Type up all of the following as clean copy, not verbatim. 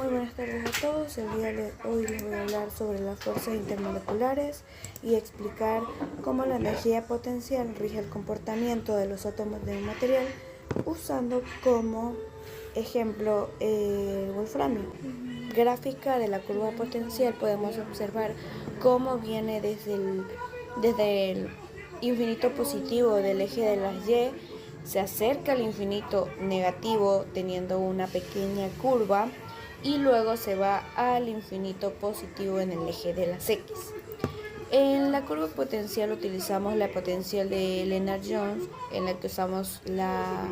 Muy buenas tardes a todos. El día de hoy les voy a hablar sobre las fuerzas intermoleculares y explicar cómo la energía potencial rige el comportamiento de los átomos de un material usando como ejemplo el wolframio. Gráfica de la curva potencial podemos observar cómo viene desde el infinito positivo del eje de las Y, se acerca al infinito negativo teniendo una pequeña curva y luego se va al infinito positivo en el eje de las X. En la curva potencial utilizamos la potencial de Lennard-Jones, en la que usamos la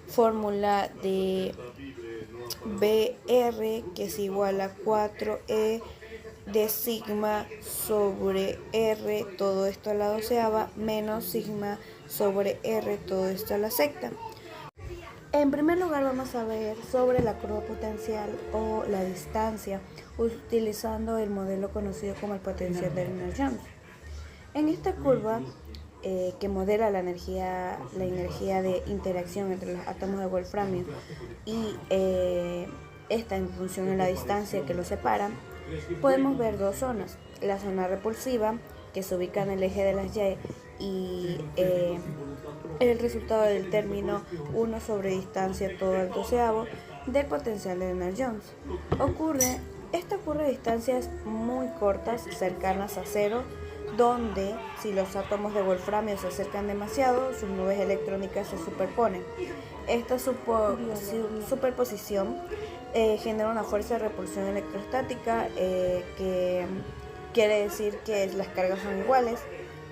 fórmula de BR, que es igual a 4E de sigma sobre R, todo esto a la doceava, menos sigma sobre R, todo esto a la sexta. En primer lugar vamos a ver sobre la curva potencial o la distancia, utilizando el modelo conocido como el potencial de Lennard-Jones. En esta curva, que modela la energía de interacción entre los átomos de wolframio y esta en función de la distancia que los separa, podemos ver dos zonas: la zona repulsiva, que se ubica en el eje de las Y, el resultado del término 1 sobre distancia todo al doceavo del potencial de Lennard-Jones. Esta ocurre a distancias muy cortas, cercanas a cero, donde si los átomos de wolframio se acercan demasiado, sus nubes electrónicas se superponen. Esta superposición genera una fuerza de repulsión electrostática, que quiere decir que las cargas son iguales,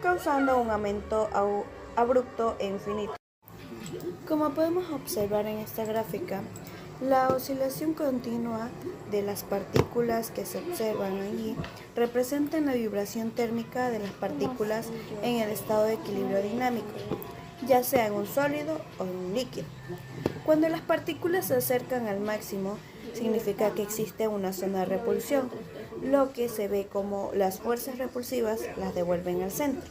causando un aumento abrupto e infinito. Como podemos observar en esta gráfica, la oscilación continua de las partículas que se observan allí representan la vibración térmica de las partículas en el estado de equilibrio dinámico, ya sea en un sólido o en un líquido. Cuando las partículas se acercan al máximo, significa que existe una zona de repulsión, lo que se ve como las fuerzas repulsivas las devuelven al centro.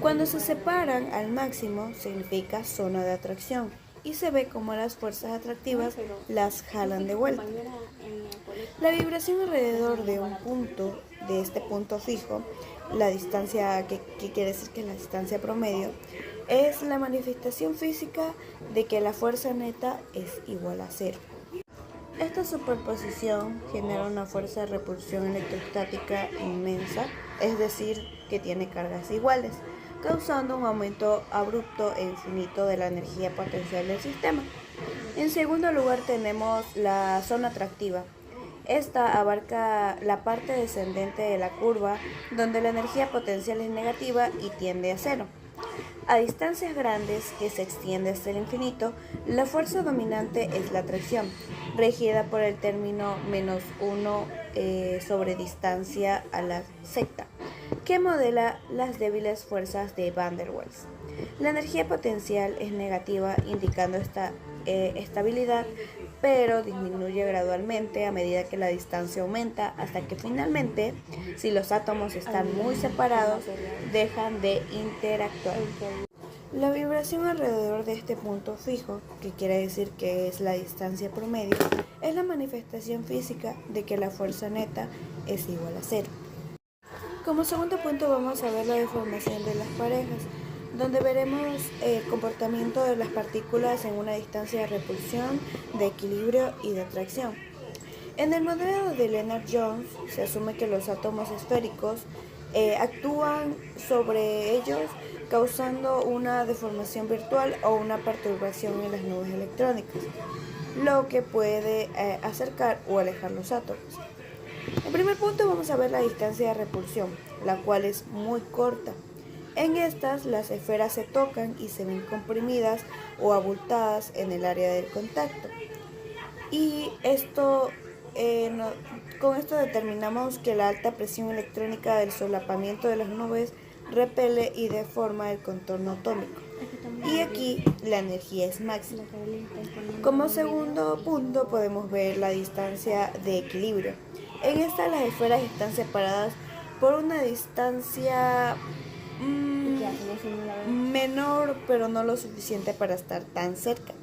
Cuando se separan al máximo, significa zona de atracción, y se ve como las fuerzas atractivas las jalan de vuelta. La vibración alrededor de un punto, de este punto fijo, la distancia, que quiere decir que es la distancia promedio, es la manifestación física de que la fuerza neta es igual a cero. Esta superposición genera una fuerza de repulsión electrostática inmensa, es decir, que tiene cargas iguales, causando un aumento abrupto e infinito de la energía potencial del sistema. En segundo lugar tenemos la zona atractiva. Esta abarca la parte descendente de la curva, donde la energía potencial es negativa y tiende a cero. A distancias grandes, que se extiende hasta el infinito, la fuerza dominante es la atracción, regida por el término menos 1 sobre distancia a la sexta, que modela las débiles fuerzas de Van der Waals. La energía potencial es negativa, indicando esta estabilidad, pero disminuye gradualmente a medida que la distancia aumenta, hasta que finalmente, si los átomos están muy separados, dejan de interactuar. La vibración alrededor de este punto fijo, que quiere decir que es la distancia promedio, es la manifestación física de que la fuerza neta es igual a cero. Como segundo punto vamos a ver la deformación de las parejas, donde veremos el comportamiento de las partículas en una distancia de repulsión, de equilibrio y de atracción. En el modelo de Lennard-Jones se asume que los átomos esféricos actúan sobre ellos, causando una deformación virtual o una perturbación en las nubes electrónicas, lo que puede acercar o alejar los átomos. En primer punto vamos a ver la distancia de repulsión, la cual es muy corta. En estas, las esferas se tocan y se ven comprimidas o abultadas en el área del contacto. Y con esto determinamos que la alta presión electrónica del solapamiento de las nubes repele y deforma el contorno atómico. Y aquí la energía es máxima. Como segundo punto podemos ver la distancia de equilibrio. En esta las esferas están separadas por una distancia menor, pero no lo suficiente para estar tan cerca.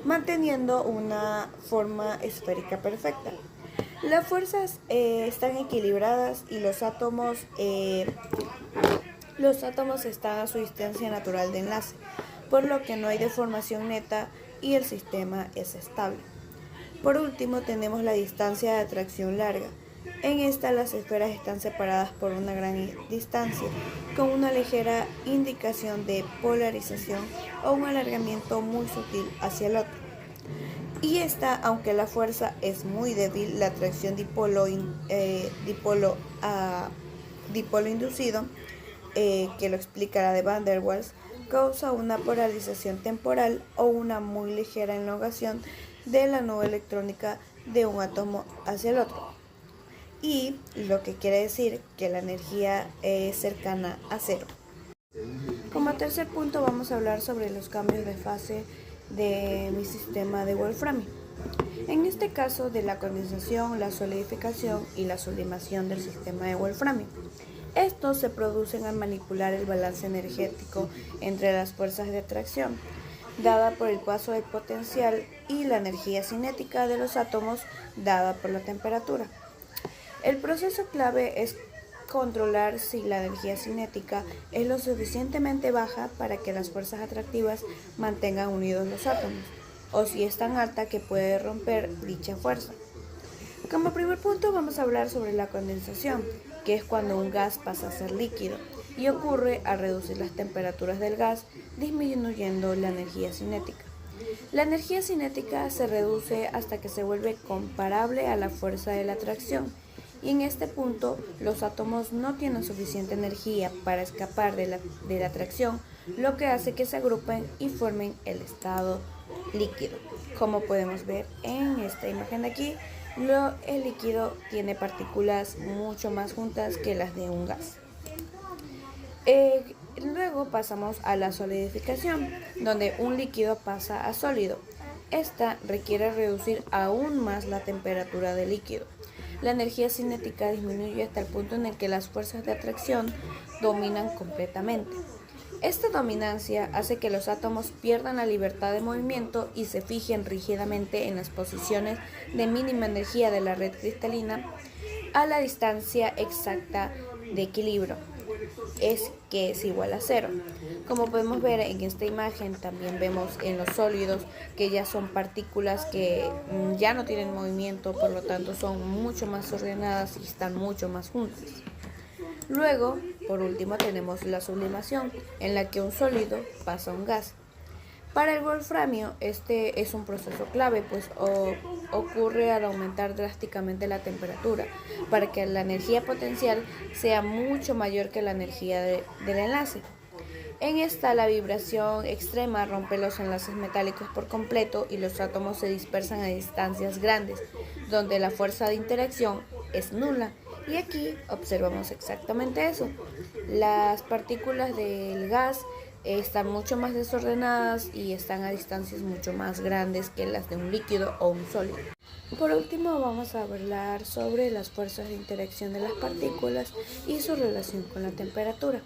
manteniendo una forma esférica perfecta. Las fuerzas están equilibradas y los átomos están a su distancia natural de enlace, por lo que no hay deformación neta y el sistema es estable. Por último, tenemos la distancia de atracción larga. En esta, las esferas están separadas por una gran distancia, con una ligera indicación de polarización o un alargamiento muy sutil hacia el otro. Y esta, aunque la fuerza es muy débil, la atracción dipolo inducido, que lo explica la de Van der Waals, causa una polarización temporal o una muy ligera elongación de la nube electrónica de un átomo hacia el otro. Y lo que quiere decir que la energía es cercana a cero. Como tercer punto vamos a hablar sobre los cambios de fase de mi sistema de Wolframio. En este caso de la condensación, la solidificación y la sublimación del sistema de Wolframio. Estos se producen al manipular el balance energético entre las fuerzas de atracción, dada por el paso del potencial, y la energía cinética de los átomos, dada por la temperatura. El proceso clave es controlar si la energía cinética es lo suficientemente baja para que las fuerzas atractivas mantengan unidos los átomos, o si es tan alta que puede romper dicha fuerza. Como primer punto vamos a hablar sobre la condensación, que es cuando un gas pasa a ser líquido y ocurre al reducir las temperaturas del gas, disminuyendo la energía cinética. La energía cinética se reduce hasta que se vuelve comparable a la fuerza de la atracción, y en este punto los átomos no tienen suficiente energía para escapar de la atracción, lo que hace que se agrupen y formen el estado líquido. Como podemos ver en esta imagen de aquí, el líquido tiene partículas mucho más juntas que las de un gas. Luego pasamos a la solidificación, donde un líquido pasa a sólido. Esta requiere reducir aún más la temperatura del líquido. La energía cinética disminuye hasta el punto en el que las fuerzas de atracción dominan completamente. Esta dominancia hace que los átomos pierdan la libertad de movimiento y se fijen rígidamente en las posiciones de mínima energía de la red cristalina a la distancia exacta de equilibrio, que es igual a cero. Como podemos ver en esta imagen, también vemos en los sólidos que ya son partículas que ya no tienen movimiento, por lo tanto son mucho más ordenadas y están mucho más juntas. Luego, por último, tenemos la sublimación, en la que un sólido pasa a un gas. Para el wolframio, este es un proceso clave, pues ocurre al aumentar drásticamente la temperatura, para que la energía potencial sea mucho mayor que la energía del enlace. En esta, la vibración extrema rompe los enlaces metálicos por completo y los átomos se dispersan a distancias grandes, donde la fuerza de interacción es nula. Y aquí observamos exactamente eso. Las partículas del gas están mucho más desordenadas y están a distancias mucho más grandes que las de un líquido o un sólido. Por último, vamos a hablar sobre las fuerzas de interacción de las partículas y su relación con la temperatura.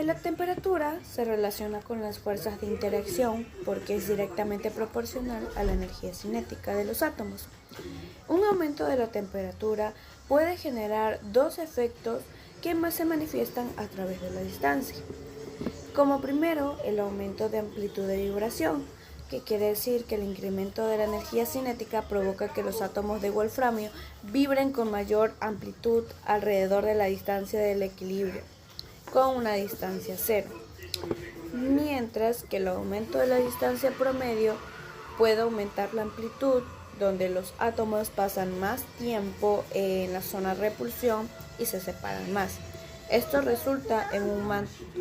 La temperatura se relaciona con las fuerzas de interacción porque es directamente proporcional a la energía cinética de los átomos. Un aumento de la temperatura puede generar dos efectos que más se manifiestan a través de la distancia. Como primero, el aumento de amplitud de vibración, que quiere decir que el incremento de la energía cinética provoca que los átomos de wolframio vibren con mayor amplitud alrededor de la distancia del equilibrio, con una distancia cero, mientras que el aumento de la distancia promedio puede aumentar la amplitud, donde los átomos pasan más tiempo en la zona de repulsión y se separan más. Esto resulta en un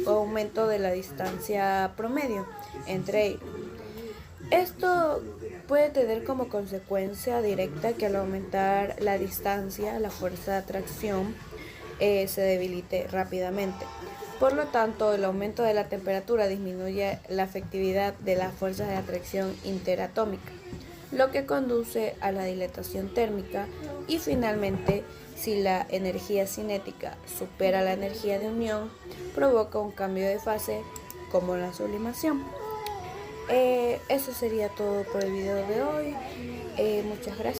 aumento de la distancia promedio entre ellos. Esto puede tener como consecuencia directa que al aumentar la distancia, la fuerza de atracción se debilite rápidamente. Por lo tanto, el aumento de la temperatura disminuye la efectividad de las fuerzas de atracción interatómica, lo que conduce a la dilatación térmica y finalmente, si la energía cinética supera la energía de unión, provoca un cambio de fase como la sublimación. Eso sería todo por el video de hoy. Muchas gracias.